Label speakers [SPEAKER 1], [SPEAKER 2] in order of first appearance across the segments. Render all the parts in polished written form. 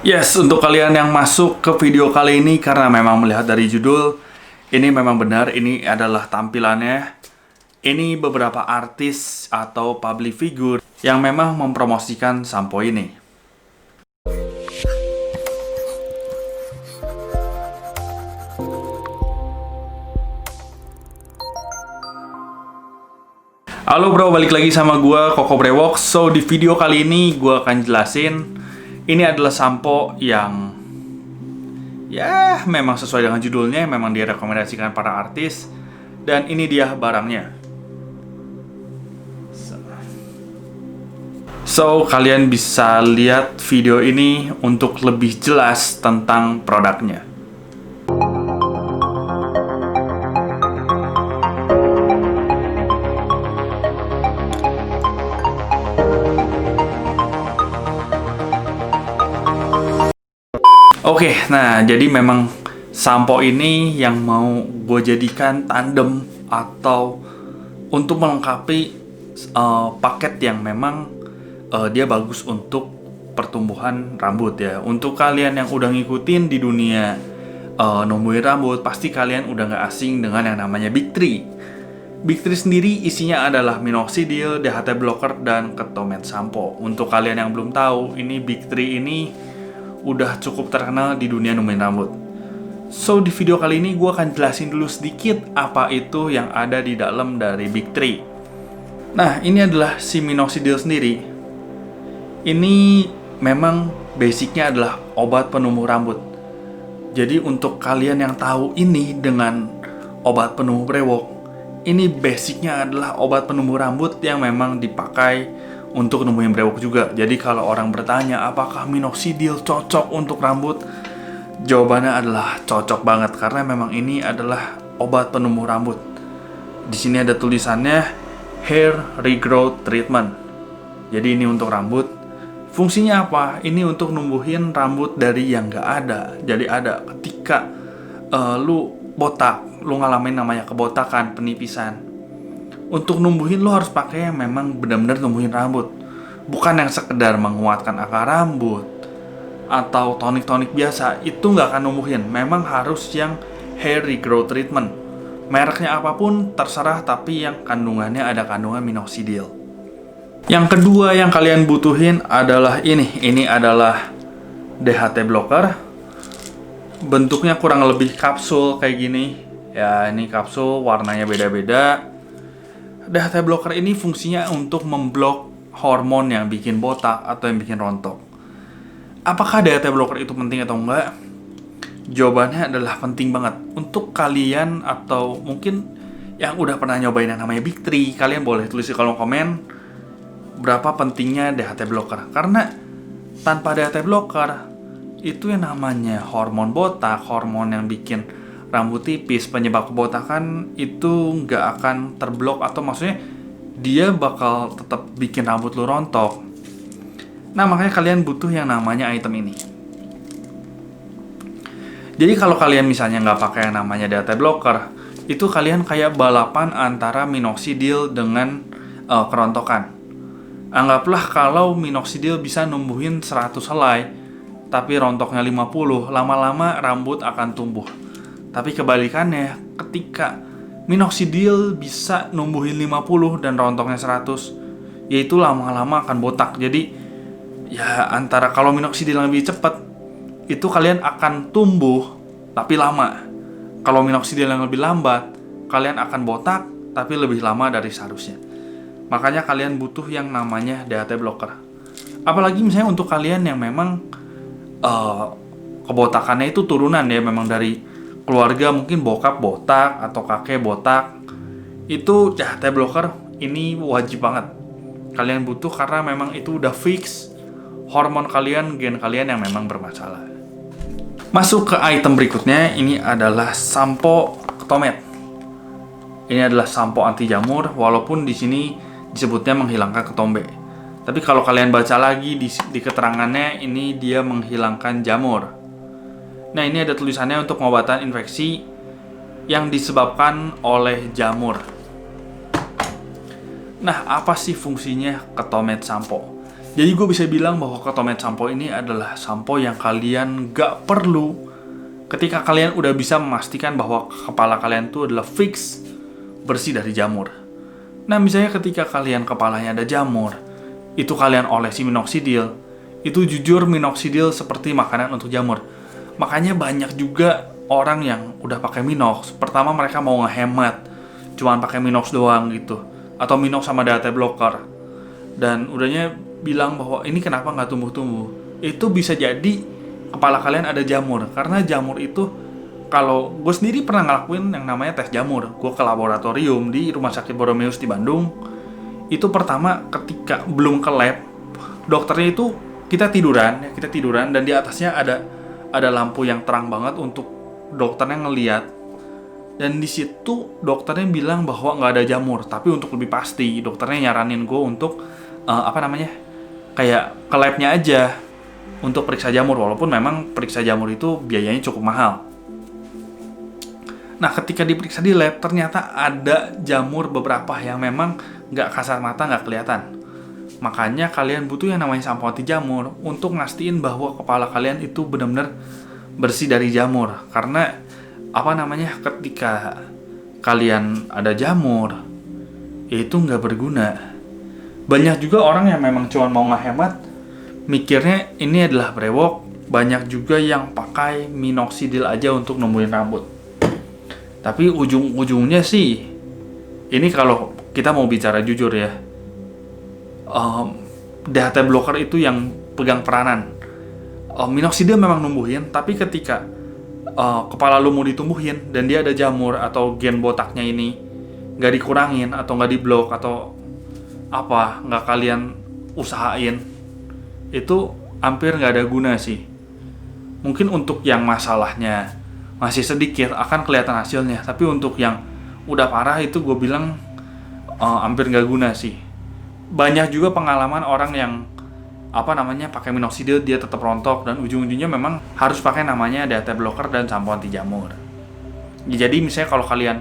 [SPEAKER 1] Yes, untuk kalian yang masuk ke video kali ini karena memang melihat dari judul, ini memang benar, ini adalah tampilannya. Ini beberapa artis atau public figure yang memang mempromosikan sampo ini. Halo bro, balik lagi sama gua Koko Brewok. So, di video kali ini gua akan jelasin ini adalah sampo yang ya memang sesuai dengan judulnya, memang direkomendasikan para artis. Dan ini dia barangnya. So, kalian bisa lihat video ini untuk lebih jelas tentang produknya. Oke, nah jadi memang sampo ini yang mau gue jadikan tandem atau untuk melengkapi paket yang memang dia bagus untuk pertumbuhan rambut ya. Untuk kalian yang udah ngikutin di dunia numbuhin rambut, pasti kalian udah gak asing dengan yang namanya Big Three. Big Three sendiri isinya adalah minoxidil, DHT blocker, dan ketomet sampo. Untuk kalian yang belum tahu, ini Big Three ini udah cukup terkenal di dunia numbuhin rambut. So, di video kali ini gue akan jelasin dulu sedikit apa itu yang ada di dalam dari Big Three. Nah, ini adalah si minoxidil sendiri. Ini memang basicnya adalah obat penumbuh rambut. Jadi untuk kalian yang tahu ini dengan obat penumbuh brewok, ini basicnya adalah obat penumbuh rambut yang memang dipakai untuk numbuhin brewok juga. Jadi kalau orang bertanya apakah minoxidil cocok untuk rambut, jawabannya adalah cocok banget karena memang ini adalah obat penumbuh rambut. Di sini ada tulisannya Hair Regrowth Treatment. Jadi ini untuk rambut. Fungsinya apa? Ini untuk numbuhin rambut dari yang nggak ada. Jadi ada ketika lu botak, lu ngalamin namanya kebotakan, penipisan. Untuk numbuhin lo harus pakai yang memang benar-benar numbuhin rambut, bukan yang sekedar menguatkan akar rambut atau tonik-tonik biasa. Itu nggak akan numbuhin. Memang harus yang hair regrowth treatment. Mereknya apapun terserah, tapi yang kandungannya ada kandungan minoxidil. Yang kedua yang kalian butuhin adalah ini. Ini adalah DHT blocker. Bentuknya kurang lebih kapsul kayak gini. Ya, ini kapsul, warnanya beda-beda. DHT blocker ini fungsinya untuk memblok hormon yang bikin botak atau yang bikin rontok. Apakah DHT blocker itu penting atau enggak? Jawabannya adalah penting banget. Untuk kalian atau mungkin yang udah pernah nyobain yang namanya Big Three, kalian boleh tulis di kolom komen berapa pentingnya DHT blocker. Karena tanpa DHT blocker, itu yang namanya hormon botak, hormon yang bikin rambut tipis, penyebab kebotakan itu nggak akan terblok, atau maksudnya dia bakal tetap bikin rambut lu rontok. Nah, makanya kalian butuh yang namanya item ini. Jadi kalau kalian misalnya nggak pakai yang namanya DHT blocker, itu kalian kayak balapan antara minoxidil dengan kerontokan. Anggaplah kalau minoxidil bisa numbuhin 100 helai, tapi rontoknya 50, lama-lama rambut akan tumbuh. Tapi kebalikannya, ketika minoxidil bisa numbuhin 50 dan rontoknya 100, yaitu lama-lama akan botak. Jadi, ya antara kalau minoxidil lebih cepat, itu kalian akan tumbuh, tapi lama. Kalau minoxidil yang lebih lambat, kalian akan botak, tapi lebih lama dari seharusnya. Makanya kalian butuh yang namanya DHT blocker. Apalagi misalnya untuk kalian yang memang kebotakannya itu turunan ya, memang dari keluarga, mungkin bokap botak atau kakek botak, itu DHT blocker ini wajib banget kalian butuh karena memang itu udah fix hormon kalian, gen kalian yang memang bermasalah. Masuk ke item berikutnya, ini adalah sampo ketomet. Ini adalah sampo anti jamur, walaupun di sini disebutnya menghilangkan ketombe. Tapi kalau kalian baca lagi di keterangannya, ini dia menghilangkan jamur. Nah, ini ada tulisannya untuk pengobatan infeksi yang disebabkan oleh jamur. Nah, apa sih fungsinya ketomet sampo? Jadi gue bisa bilang bahwa Cotomate Sampo ini adalah sampo yang kalian gak perlu ketika kalian udah bisa memastikan bahwa kepala kalian tuh adalah fix bersih dari jamur. Nah, misalnya ketika kalian kepalanya ada jamur, itu kalian olesi minoxidil, itu jujur minoxidil seperti makanan untuk jamur. Makanya banyak juga orang yang udah pakai Minox. Pertama mereka mau ngehemat, cuman pakai Minox doang gitu, atau Minox sama DHT blocker. Dan udahnya bilang bahwa ini kenapa nggak tumbuh-tumbuh. Itu bisa jadi kepala kalian ada jamur, karena jamur itu, kalau gue sendiri pernah ngelakuin yang namanya tes jamur. Gue ke laboratorium di Rumah Sakit Boromeus di Bandung. Itu pertama ketika belum ke lab, dokternya itu kita tiduran dan di atasnya ada lampu yang terang banget untuk dokternya ngeliat. Dan di situ dokternya bilang bahwa nggak ada jamur, tapi untuk lebih pasti dokternya nyaranin gue untuk kayak ke labnya aja untuk periksa jamur, walaupun memang periksa jamur itu biayanya cukup mahal. Nah, ketika diperiksa di lab, ternyata ada jamur beberapa yang memang nggak kasar mata, nggak kelihatan. Makanya kalian butuh yang namanya sampo anti jamur untuk ngastiin bahwa kepala kalian itu benar-benar bersih dari jamur. Karena ketika kalian ada jamur, itu nggak berguna. Banyak juga orang yang memang cuma mau ngehemat, mikirnya ini adalah brewok. Banyak juga yang pakai minoxidil aja untuk numbuhin rambut. Tapi ujung-ujungnya sih, ini kalau kita mau bicara jujur ya, DHT blocker itu yang pegang peranan. Minoxidil memang numbuhin, tapi ketika kepala lu mau ditumbuhin dan dia ada jamur atau gen botaknya ini nggak dikurangin atau nggak diblok atau nggak kalian usahain, itu hampir nggak ada guna sih. Mungkin untuk yang masalahnya masih sedikit akan kelihatan hasilnya, tapi untuk yang udah parah itu gue bilang hampir nggak guna sih. Banyak juga pengalaman orang yang pakai minoxidil dia tetap rontok, dan ujung-ujungnya memang harus pakai namanya DHT blocker dan sampo anti jamur. Jadi misalnya kalau kalian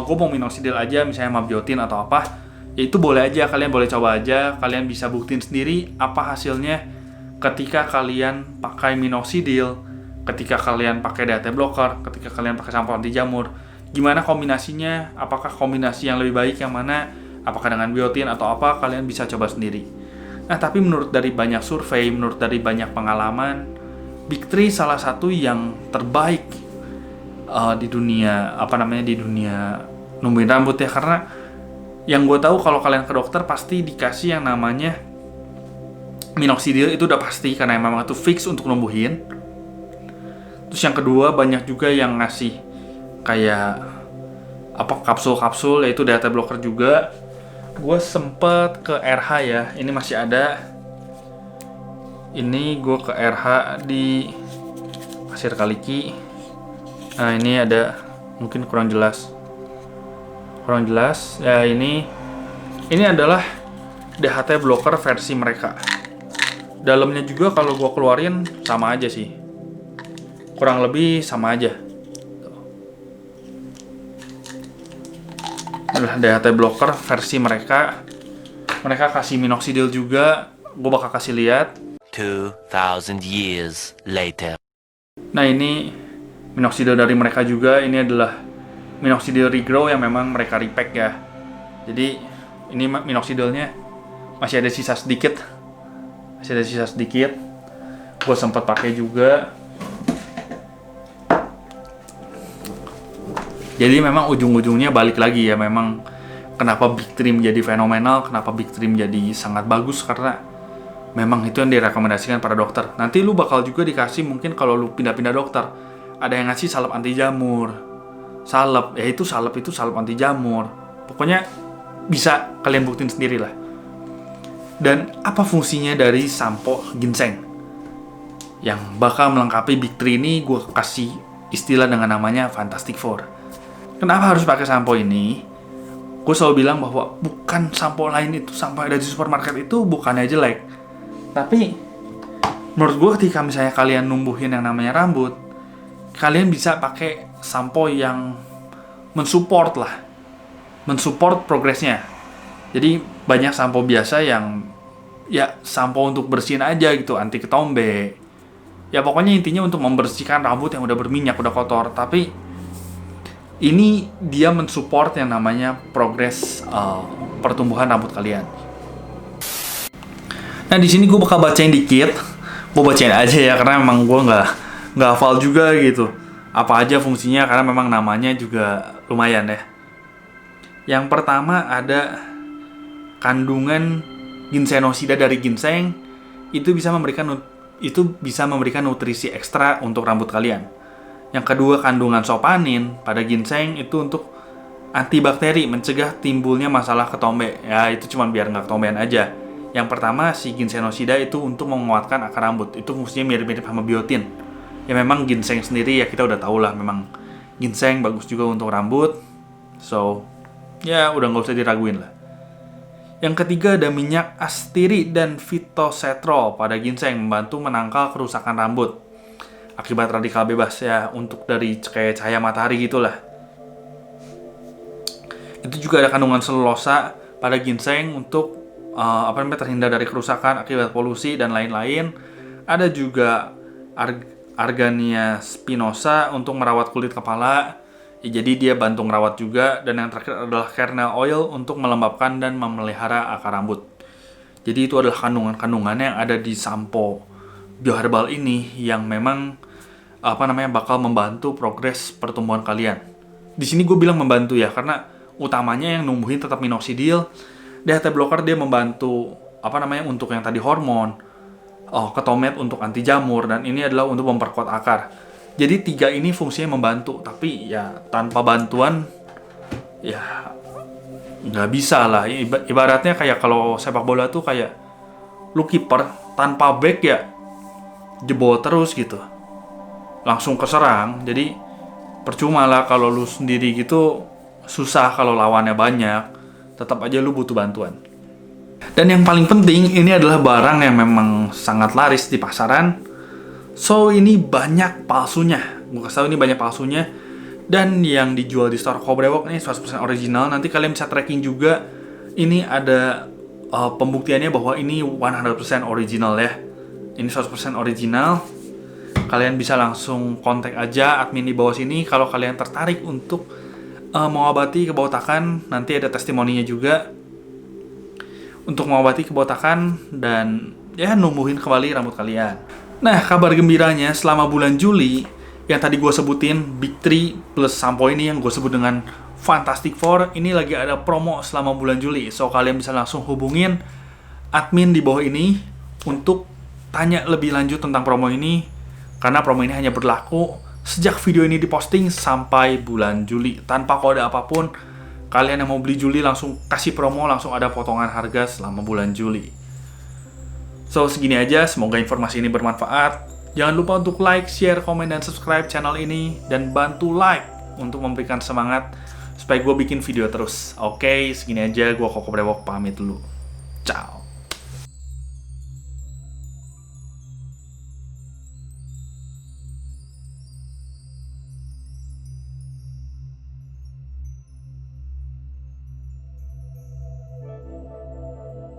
[SPEAKER 1] gue mau minoxidil aja, misalnya mabiotin atau apa, ya itu boleh aja, kalian boleh coba aja, kalian bisa buktiin sendiri apa hasilnya ketika kalian pakai minoxidil, ketika kalian pakai DHT blocker, ketika kalian pakai sampo anti jamur. Gimana kombinasinya? Apakah kombinasi yang lebih baik yang mana? Apakah dengan biotin atau apa? Kalian bisa coba sendiri. Nah, tapi menurut dari banyak survei, menurut dari banyak pengalaman, Big 3 salah satu yang terbaik di dunia numbuhin rambut ya. Karena yang gue tahu kalau kalian ke dokter pasti dikasih yang namanya minoxidil, itu udah pasti karena memang itu fix untuk numbuhin. Terus yang kedua, banyak juga yang ngasih kayak kapsul-kapsul, yaitu DHT blocker juga. Gue sempet ke RH ya, ini masih ada. Ini gue ke RH di Pasir Kaliki. Nah, ini ada, mungkin kurang jelas ya. Ini adalah DHT blocker versi mereka. Dalamnya juga kalau gue keluarin sama aja sih, kurang lebih sama aja. Adalah DHT blocker versi mereka. Mereka kasih minoxidil juga. Gue bakal kasih lihat.
[SPEAKER 2] 2000 years later.
[SPEAKER 1] Nah, ini minoxidil dari mereka juga. Ini adalah minoxidil regrow yang memang mereka repack ya. Jadi ini minoxidilnya masih ada sisa sedikit. Gue sempat pakai juga. Jadi memang ujung-ujungnya balik lagi ya, memang kenapa Big 3 menjadi fenomenal, kenapa Big 3 menjadi sangat bagus, karena memang itu yang direkomendasikan para dokter. Nanti lu bakal juga dikasih, mungkin kalau lu pindah-pindah dokter, ada yang ngasih salep anti jamur. Salep itu salep anti jamur. Pokoknya bisa kalian buktiin sendiri lah. Dan apa fungsinya dari sampo ginseng yang bakal melengkapi Big 3 ini? Gue kasih istilah dengan namanya Fantastic Four. Kenapa harus pakai sampo ini? Gue selalu bilang bahwa bukan sampo lain itu, sampo yang ada di supermarket itu bukannya jelek. Tapi menurut gue ketika misalnya kalian numbuhin yang namanya rambut, kalian bisa pakai sampo yang mensupport progresnya. Jadi banyak sampo biasa yang ya sampo untuk bersihin aja gitu, anti ketombe. Ya pokoknya intinya untuk membersihkan rambut yang udah berminyak, udah kotor. Tapi ini dia mensupport yang namanya progres pertumbuhan rambut kalian. Nah di sini gue bakal bacain dikit, gue bacain aja ya karena memang gue nggak hafal juga gitu apa aja fungsinya, karena memang namanya juga lumayan ya. Yang pertama ada kandungan ginsenosida dari ginseng, itu bisa memberikan nutrisi ekstra untuk rambut kalian. Yang kedua kandungan sopanin pada ginseng itu untuk antibakteri, mencegah timbulnya masalah ketombe. Ya itu cuma biar nggak ketombean aja. Yang pertama si ginsenosida itu untuk menguatkan akar rambut, itu fungsinya mirip-mirip sama biotin. Ya memang ginseng sendiri ya kita udah tahu lah, memang ginseng bagus juga untuk rambut. So ya udah nggak usah diraguin lah. Yang ketiga ada minyak astiri dan fitosetrol pada ginseng, membantu menangkal kerusakan rambut akibat radikal bebas ya, untuk dari kayak cahaya matahari gitulah. Itu juga ada kandungan selulosa pada ginseng untuk terhindar dari kerusakan akibat polusi dan lain-lain. Ada juga Argania spinosa untuk merawat kulit kepala. Ya, jadi dia bantu merawat juga. Dan yang terakhir adalah kernel oil untuk melembabkan dan memelihara akar rambut. Jadi itu adalah kandungan-kandungan yang ada di sampo bioherbal ini yang memang bakal membantu progres pertumbuhan kalian. Di sini gue bilang membantu ya karena utamanya yang numbuhin tetap minoxidil. DHT blocker dia membantu untuk yang tadi hormon, ketomet untuk anti jamur, dan ini adalah untuk memperkuat akar. Jadi 3 ini fungsinya membantu, tapi ya tanpa bantuan ya nggak bisa lah. Ibaratnya kayak kalau sepak bola tuh kayak lu kiper tanpa back ya jebol terus gitu, langsung keserang. Jadi percuma lah kalau lu sendiri gitu, susah kalau lawannya banyak, tetap aja lu butuh bantuan. Dan yang paling penting ini adalah barang yang memang sangat laris di pasaran. So ini banyak palsunya, gue kasih tau ini banyak palsunya. Dan yang dijual di store Kobrewok ini 100% original. Nanti kalian bisa tracking juga. Ini ada pembuktiannya bahwa ini 100% original ya. Ini 100% original. Kalian bisa langsung kontak aja admin di bawah sini kalau kalian tertarik untuk mengobati kebotakan. Nanti ada testimoninya juga untuk mengobati kebotakan dan ya numbuhin kembali rambut kalian. Nah, kabar gembiranya selama bulan Juli yang tadi gue sebutin, Big 3 plus sampo ini yang gue sebut dengan Fantastic Four, ini lagi ada promo selama bulan Juli. So kalian bisa langsung hubungin admin di bawah ini untuk tanya lebih lanjut tentang promo ini, karena promo ini hanya berlaku sejak video ini diposting sampai bulan Juli. Tanpa kode apapun, kalian yang mau beli Juli langsung kasih promo, langsung ada potongan harga selama bulan Juli. So segini aja, semoga informasi ini bermanfaat. Jangan lupa untuk like, share, komen, dan subscribe channel ini. Dan bantu like untuk memberikan semangat supaya gue bikin video terus. Oke, segini aja, gue Koko Brewok pamit dulu. Ciao.